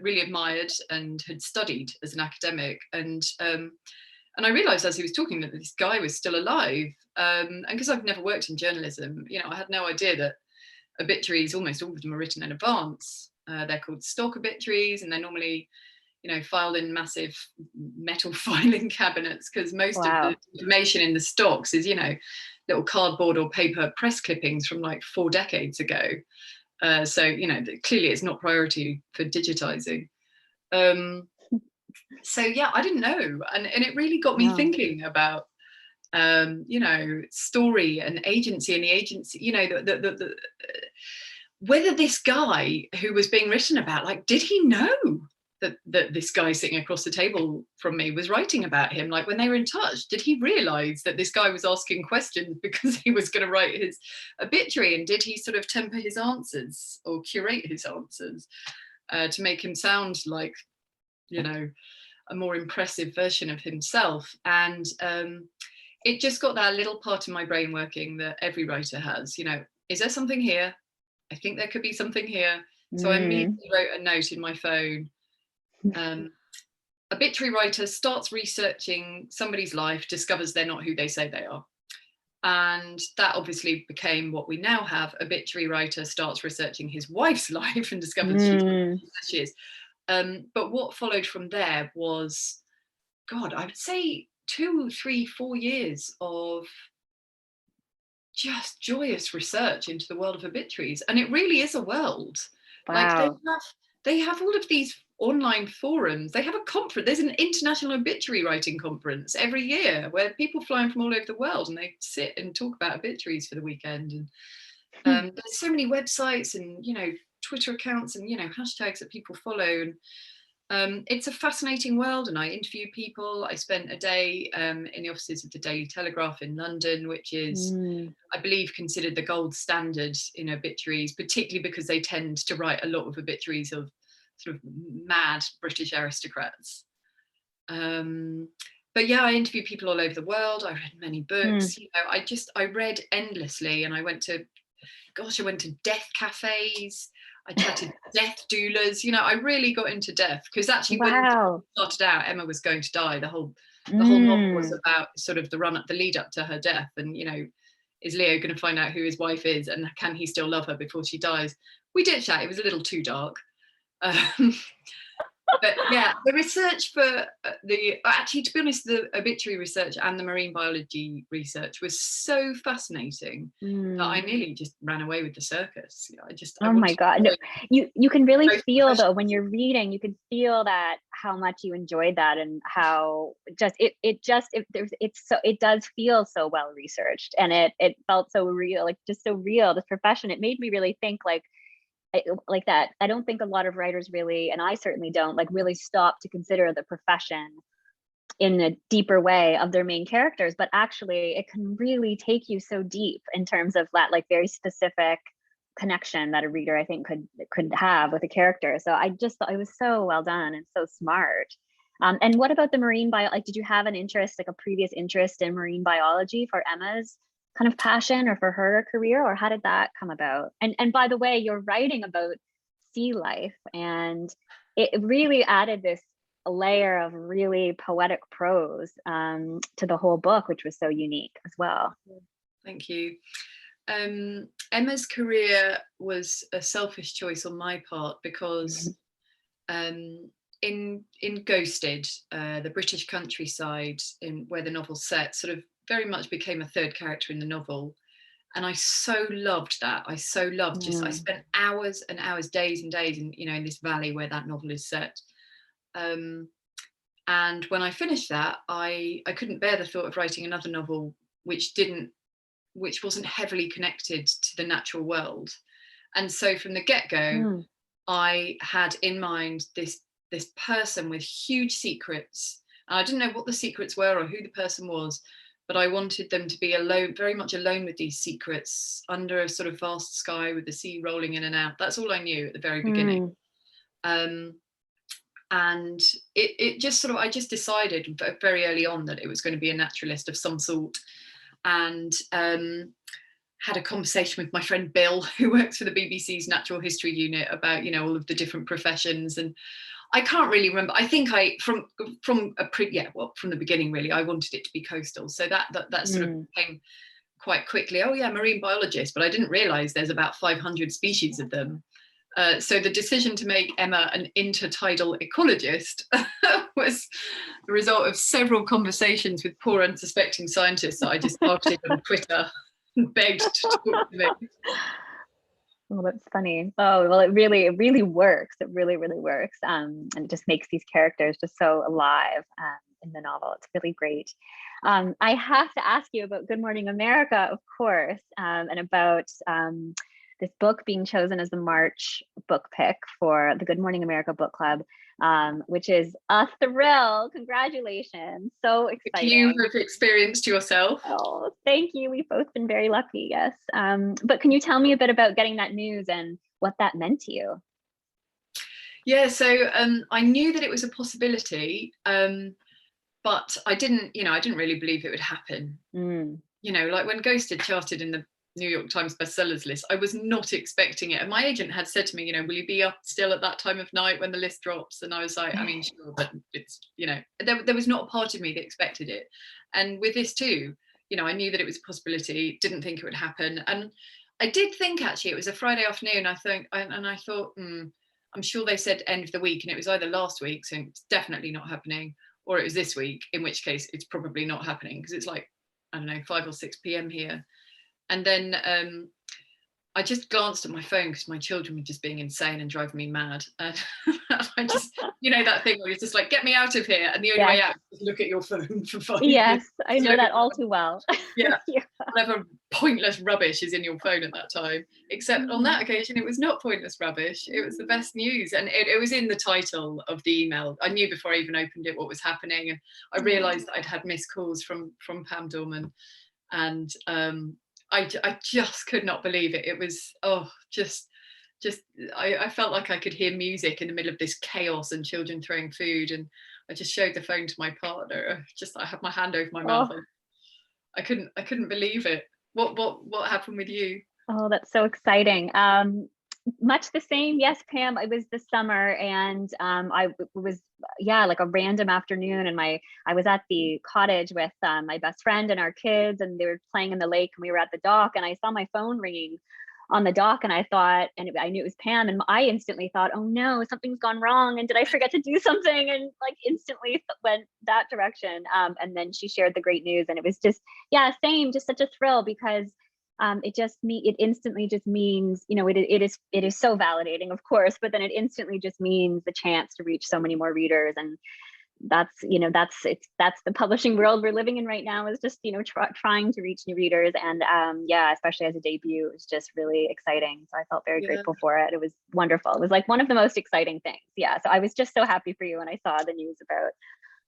C: really admired and had studied as an academic. And I realised as he was talking that this guy was still alive. And because I've never worked in journalism, you know, I had no idea that obituaries, almost all of them, are written in advance. They're called stock obituaries, and they're normally, you know, filed in massive metal filing cabinets, because most of the information in the stocks is, you know, little cardboard or paper press clippings from like 4 decades ago. So, you know, clearly it's not priority for digitizing. So yeah, I didn't know, and it really got me thinking about you know, story and agency, and the agency, you know, the whether this guy who was being written about, like, did he know that this guy sitting across the table from me was writing about him? Like, when they were in touch, did he realize that this guy was asking questions because he was going to write his obituary? And did he sort of temper his answers or curate his answers to make him sound like, you know, a more impressive version of himself? And it just got that little part of my brain working that every writer has. You know, is there something here? I think there could be something here. So I immediately wrote a note in my phone. Obituary writer starts researching somebody's life, discovers they're not who they say they are. And that obviously became what we now have. Obituary writer starts researching his wife's life and discovers she is. But what followed from there was, God, I would say 2, 3, 4 years of just joyous research into the world of obituaries. And it really is a world. Like, they have all of these online forums. They have a conference. There's an international obituary writing conference every year where people flying from all over the world, and they sit and talk about obituaries for the weekend. And there's so many websites and, you know, Twitter accounts and, you know, hashtags that people follow. And it's a fascinating world, and I interview people. I spent a day in the offices of the Daily Telegraph in London, which is, I believe, considered the gold standard in obituaries, particularly because they tend to write a lot of obituaries of sort of mad British aristocrats. But yeah, I interview people all over the world. I read many books. You know, I read endlessly, and I went to death cafes. I chatted death doulas. You know, I really got into death, because actually when it started out, Emma was going to die. The whole novel was about sort of the lead up to her death, and, you know, is Leo going to find out who his wife is, and can he still love her before she dies? We did chat. It was a little too dark. But yeah, the research for actually, to be honest, the obituary research and the marine biology research was so fascinating that I nearly just ran away with the circus.
B: Oh my God. No, you can really feel, though, when you're reading, you can feel that how much you enjoyed that, and how it does feel so well researched, and it felt so real, like just so real, this profession. It made me really think like that. I don't think a lot of writers really, and I certainly don't, like, really stop to consider the profession in a deeper way of their main characters, but actually it can really take you so deep in terms of that, like, very specific connection that a reader, I think, could have with a character. So I just thought it was so well done and so smart. And what about the marine bio? Like, did you have an interest, like a previous interest in marine biology for Emma's kind of passion, or for her career, or how did that come about? And by the way, you're writing about sea life, and it really added this layer of really poetic prose to the whole book, which was so unique as well.
C: Thank you. Emma's career was a selfish choice on my part, because in Ghosted, the British countryside where the novel's set, sort of very much became a third character in the novel, and I so loved that. I so loved I spent hours and hours, days and days in this valley where that novel is set. And when I finished that, I couldn't bear the thought of writing another novel which wasn't heavily connected to the natural world. And so from the get-go, I had in mind this person with huge secrets. I didn't know what the secrets were or who the person was, but I wanted them to be alone, very much alone with these secrets, under a sort of vast sky with the sea rolling in and out. That's all I knew at the very beginning. And it just sort of, I just decided very early on that it was going to be a naturalist of some sort. And had a conversation with my friend Bill, who works for the BBC's Natural History Unit, about, you know, all of the different professions. And I can't really remember. I think from the beginning, really, I wanted it to be coastal. So that sort of came quite quickly. Oh yeah, marine biologist, but I didn't realize there's about 500 species of them. So the decision to make Emma an intertidal ecologist was the result of several conversations with poor unsuspecting scientists that I just targeted on Twitter and begged to talk to me.
B: Oh, that's funny. Oh, well, it really works. It really works. And it just makes these characters just so alive in the novel. It's really great. I have to ask you about Good Morning America, of course, and about this book being chosen as the March book pick for the Good Morning America Book Club, which is a thrill. Congratulations. So exciting.
C: You have experienced yourself.
B: Oh, thank you. We've both been very lucky, yes. But can you tell me a bit about getting that news and what that meant to you?
C: Yeah, so I knew that it was a possibility, but I didn't really believe it would happen. You know, like when Ghosted charted in the New York Times bestsellers list, I was not expecting it. And my agent had said to me, you know, will you be up still at that time of night when the list drops? And I was like, I mean, sure, but it's, you know, there was not a part of me that expected it. And with this too, you know, I knew that it was a possibility, didn't think it would happen. And I did think, actually, it was a Friday afternoon, I thought, I'm sure they said end of the week, and it was either last week, so it's definitely not happening, or it was this week, in which case it's probably not happening, because it's like, I don't know, 5 or 6 p.m. here. And then I just glanced at my phone because my children were just being insane and driving me mad. And I just, you know, that thing where it's just like, get me out of here. And the only way out is look at your phone for 5 minutes.
B: Yes, I know that all too well.
C: Yeah. Whatever pointless rubbish is in your phone at that time. Except on that occasion, it was not pointless rubbish. It was the best news. And it was in the title of the email. I knew before I even opened it what was happening. And I realised that I'd had missed calls from Pam Dorman. And I just could not believe it. It was, I felt like I could hear music in the middle of this chaos and children throwing food. And I just showed the phone to my partner. I had my hand over my mouth. I couldn't believe it. What happened with you?
B: Oh, that's so exciting. Much the same. Yes, Pam, it was the summer, and I was, like a random afternoon, and I was at the cottage with my best friend and our kids, and they were playing in the lake, and we were at the dock, and I saw my phone ringing on the dock, and I thought, and I knew it was Pam, and I instantly thought, oh no, something's gone wrong, and did I forget to do something? And like instantly went that direction. And then she shared the great news, and it was just, same, just such a thrill, because it instantly just means, you know, it is so validating, of course, but then it instantly just means the chance to reach so many more readers. And that's the publishing world we're living in right now, is just, you know, trying to reach new readers. And especially as a debut, it was just really exciting. So I felt very grateful for it. It was wonderful. It was like one of the most exciting things. Yeah. So I was just so happy for you when I saw the news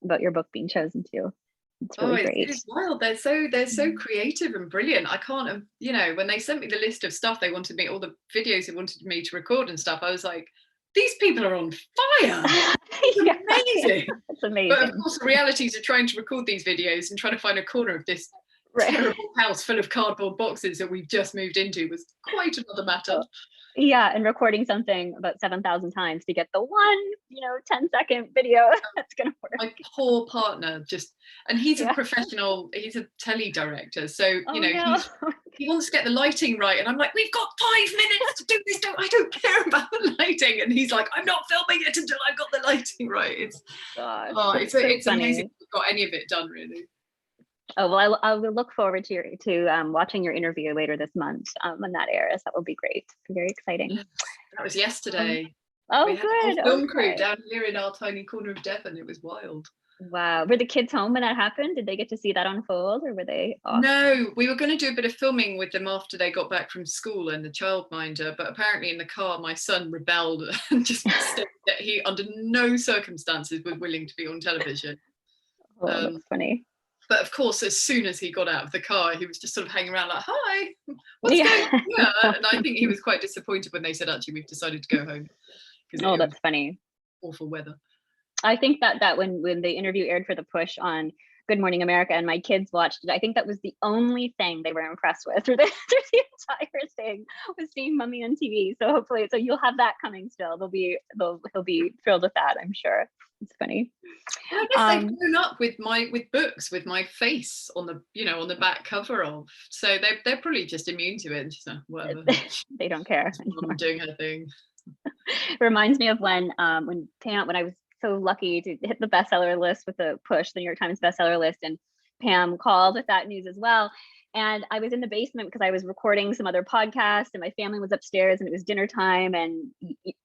B: about your book being chosen too. It's really great.
C: It's wild. They're so creative and brilliant. I can't, you know, when they sent me the list of stuff all the videos they wanted me to record and stuff, I was like, these people are on fire. It's amazing.
B: It's amazing.
C: But of course, the realities of trying to record these videos and trying to find a corner of this terrible house full of cardboard boxes that we've just moved into was quite another matter.
B: Yeah, and recording something about 7,000 times to get the one, 10-second video that's gonna work.
C: My poor partner and he's a professional, he's a telly director, so he wants to get the lighting right, and I'm like, we've got 5 minutes to do this, I don't care about the lighting, and he's like, I'm not filming it until I've got the lighting right. It's amazing if we've got any of it done, really.
B: Oh, well, I will look forward to watching your interview later this month when that airs. That will be great. Very exciting.
C: That was yesterday.
B: We had
C: a film crew down here in our tiny corner of Devon. It was wild.
B: Wow. Were the kids home when that happened? Did they get to see that unfold, or were they off?
C: No, we were going to do a bit of filming with them after they got back from school and the childminder, but apparently in the car my son rebelled and just said that he under no circumstances was willing to be on television.
B: Oh, that's funny.
C: But of course, as soon as he got out of the car, he was just sort of hanging around like, hi, what's going on here? And I think he was quite disappointed when they said, actually, we've decided to go home.
B: Oh, that's funny.
C: Awful weather.
B: I think that when the interview aired for the Push on Good Morning America and my kids watched it, I think that was the only thing they were impressed with through the entire thing, was seeing Mummy on TV. So hopefully, so you'll have that coming still. He'll be thrilled with that, I'm sure. It's funny.
C: Well, I guess they've grown up with books with my face on the back cover of, so they're probably just immune to it. Just whatever.
B: They don't care.
C: I'm doing her thing.
B: It reminds me of when I was so lucky to hit the bestseller list with the Push, the New York Times bestseller list, and Pam called with that news as well. And I was in the basement because I was recording some other podcasts, and my family was upstairs, and it was dinner time, and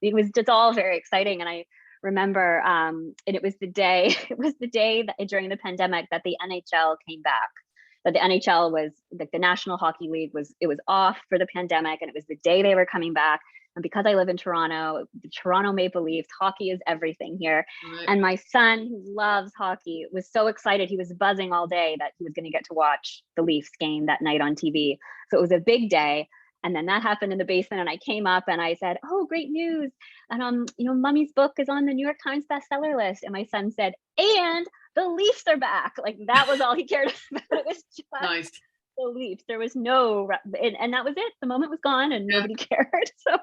B: it was just all very exciting. And I remember, and it was the day that during the pandemic that the NHL came back. That the NHL was like the National Hockey League was off for the pandemic, and it was the day they were coming back. And because I live in Toronto, the Toronto Maple Leafs, hockey is everything here. Right. And my son, who loves hockey, was so excited. He was buzzing all day that he was going to get to watch the Leafs game that night on TV. So it was a big day. And then that happened in the basement, and I came up and I said, "Oh, great news. And Mummy's book is on the New York Times bestseller list." And my son said, "And the Leafs are back." Like, that was all he cared about. It was just
C: nice.
B: The Leafs. There was no, and that was it. The moment was gone, and nobody cared. So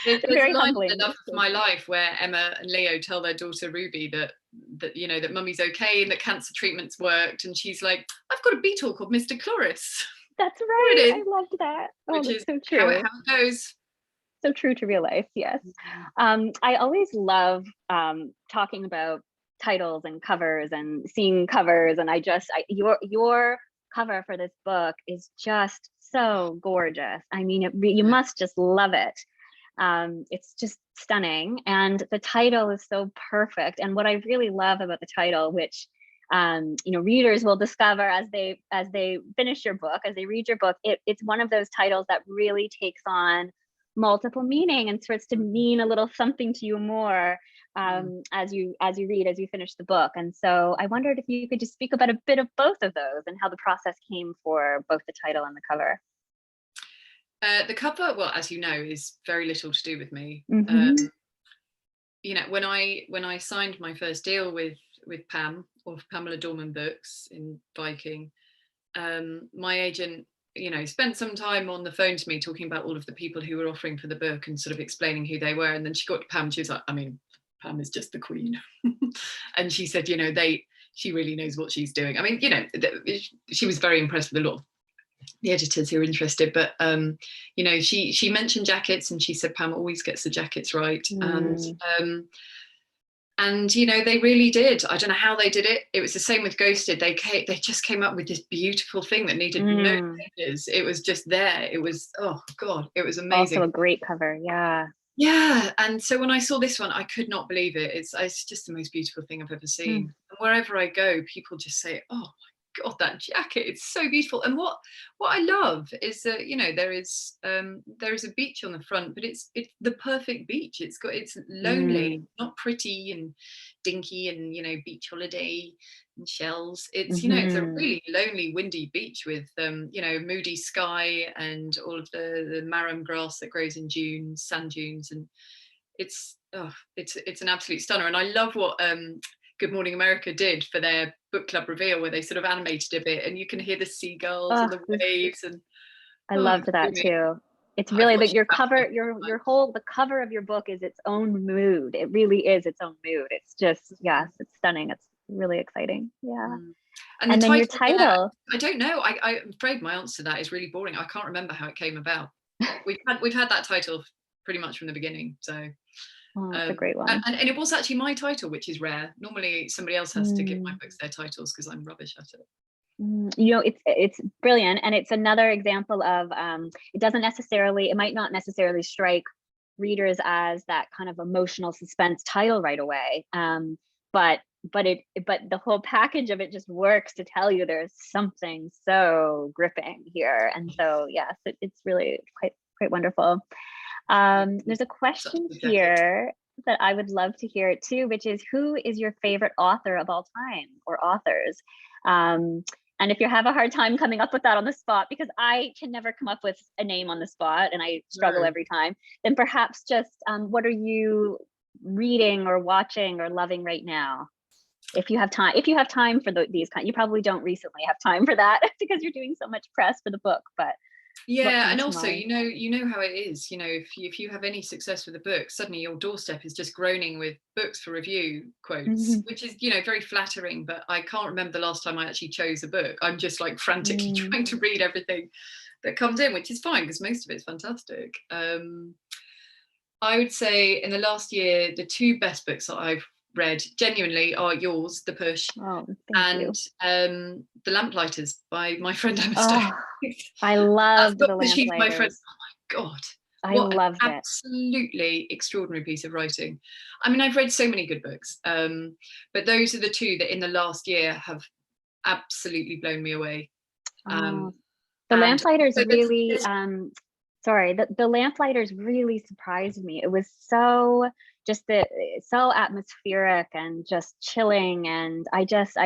C: there's very humbling. Enough of my life where Emma and Leo tell their daughter Ruby that that Mummy's okay and that cancer treatments worked, and she's like, "I've got a beetle called Mr. Chloris."
B: That's right. I loved that. Oh, that's so true.
C: How it goes.
B: So true to real life. Yes. I always love talking about titles and covers and seeing covers, and your cover for this book is just so gorgeous. I mean, you must just love it. It's just stunning, and the title is so perfect. And what I really love about the title, which readers will discover as they finish your book, as they read your book, it's one of those titles that really takes on multiple meaning and starts to mean a little something to you more as you read, as you finish the book. And so I wondered if you could just speak about a bit of both of those and how the process came for both the title and the cover.
C: The cover, well, as you know, is very little to do with me.
B: Mm-hmm.
C: When I signed my first deal with Pam, of Pamela Dorman Books in Viking, my agent spent some time on the phone to me talking about all of the people who were offering for the book and sort of explaining who they were. And then she got to Pam, she was like, I mean, Pam is just the queen. And she said, she really knows what she's doing. I mean, she was very impressed with a lot of the editors who are interested, but she mentioned jackets, and she said Pam always gets the jackets right. And they really did. I don't know how they did it. It was the same with Ghosted. They just came up with this beautiful thing that needed no pages. It was just there. It was, oh God, it was amazing.
B: Also a great cover.
C: Yeah. And so when I saw this one, I could not believe it. It's just the most beautiful thing I've ever seen. And wherever I go, people just say, "Oh my God, that jacket, it's so beautiful." And what I love is that there is a beach on the front, but it's the perfect beach. It's lonely, not pretty and dinky and beach holiday and shells. It's it's a really lonely, windy beach with moody sky and all of the marram grass that grows in dunes, sand dunes, and it's an absolute stunner. And I love what Good Morning America did for their book club reveal, where they sort of animated a bit, and you can hear the seagulls and the waves. And
B: I loved that too. It's really that your cover, the cover of your book is its own mood. It really is its own mood. It's just, yes, it's stunning. It's really exciting. Yeah. And then your title.
C: I don't know. I'm afraid my answer to that is really boring. I can't remember how it came about. We've had that title pretty much from the beginning. So.
B: Oh, that's a great one.
C: And it was actually my title, which is rare. Normally somebody else has to give my books their titles because I'm rubbish at it.
B: It's brilliant. And it's another example of it might not necessarily strike readers as that kind of emotional suspense title right away. But the whole package of it just works to tell you there's something so gripping here. And so yes, it's really quite wonderful. There's a question here that I would love to hear it too, which is, who is your favorite author of all time, or authors? And if you have a hard time coming up with that on the spot, because I can never come up with a name on the spot and I struggle every time, then perhaps just what are you reading or watching or loving right now? If you have time for these kind, you probably don't recently have time for that because you're doing so much press for the book, but
C: yeah, and also you know how it is, you know, if you have any success with a book, suddenly your doorstep is just groaning with books for review quotes, which is, you know, very flattering, but I can't remember the last time I actually chose a book. I'm just like frantically trying to read everything that comes in, which is fine because most of it's fantastic. I would say in the last year, the two best books that I've read genuinely are yours, The Push, and The Lamplighters by my friend Emma Stone.
B: I loved The
C: She's my friend.
B: Lamplighters.
C: Oh my God.
B: I
C: What
B: loved
C: an
B: it.
C: absolutely extraordinary piece of writing. I mean, I've read so many good books, but those are the two that in the last year have absolutely blown me away.
B: The Lamplighters really, the Lamplighters really surprised me. It was so atmospheric and just chilling, and I just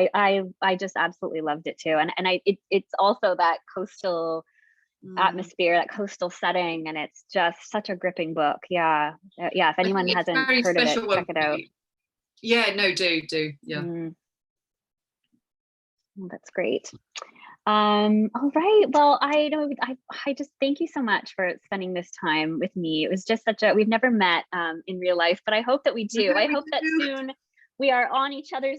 B: absolutely loved it too. And it's also that coastal atmosphere, that coastal setting, and it's just such a gripping book. Yeah. If anyone hasn't heard of it, check it out.
C: Yeah, no, do yeah.
B: Well, that's great. All right. Well, I just thank you so much for spending this time with me. It was just we've never met in real life, but I hope that we do. I hope that soon we are on each other's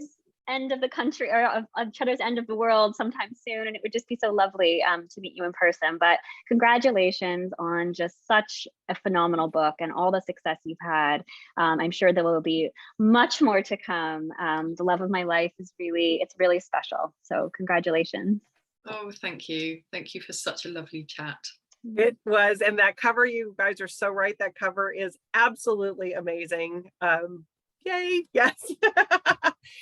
B: end of the country or of each other's end of the world sometime soon. And it would just be so lovely to meet you in person. But congratulations on just such a phenomenal book and all the success you've had. I'm sure there will be much more to come. The Love of My Life it's really special. So congratulations.
C: Oh, thank you. Thank you for such a lovely chat.
A: It was, and that cover, you guys are so right. That cover is absolutely amazing. Yay, yes.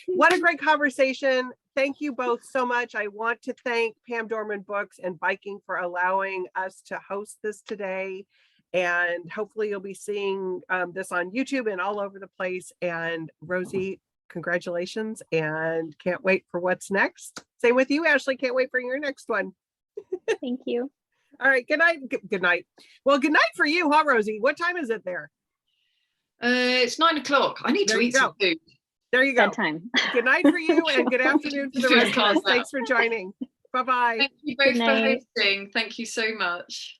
A: What a great conversation. Thank you both so much. I want to thank Pam Dorman Books and Viking for allowing us to host this today. And hopefully you'll be seeing this on YouTube and all over the place. And Rosie, congratulations, and can't wait for what's next. Same with you, Ashley. Can't wait for your next one.
B: Thank you.
A: All right. Good night. Good night. Well, good night for you, huh, Rosie? What time is it there?
C: It's 9 o'clock. I need to eat some food.
A: There you go.
B: Bedtime.
A: Good night for you, and good afternoon for the rest of us. Thanks for joining. Bye-bye.
C: Thank you both for hosting. Thank you so much.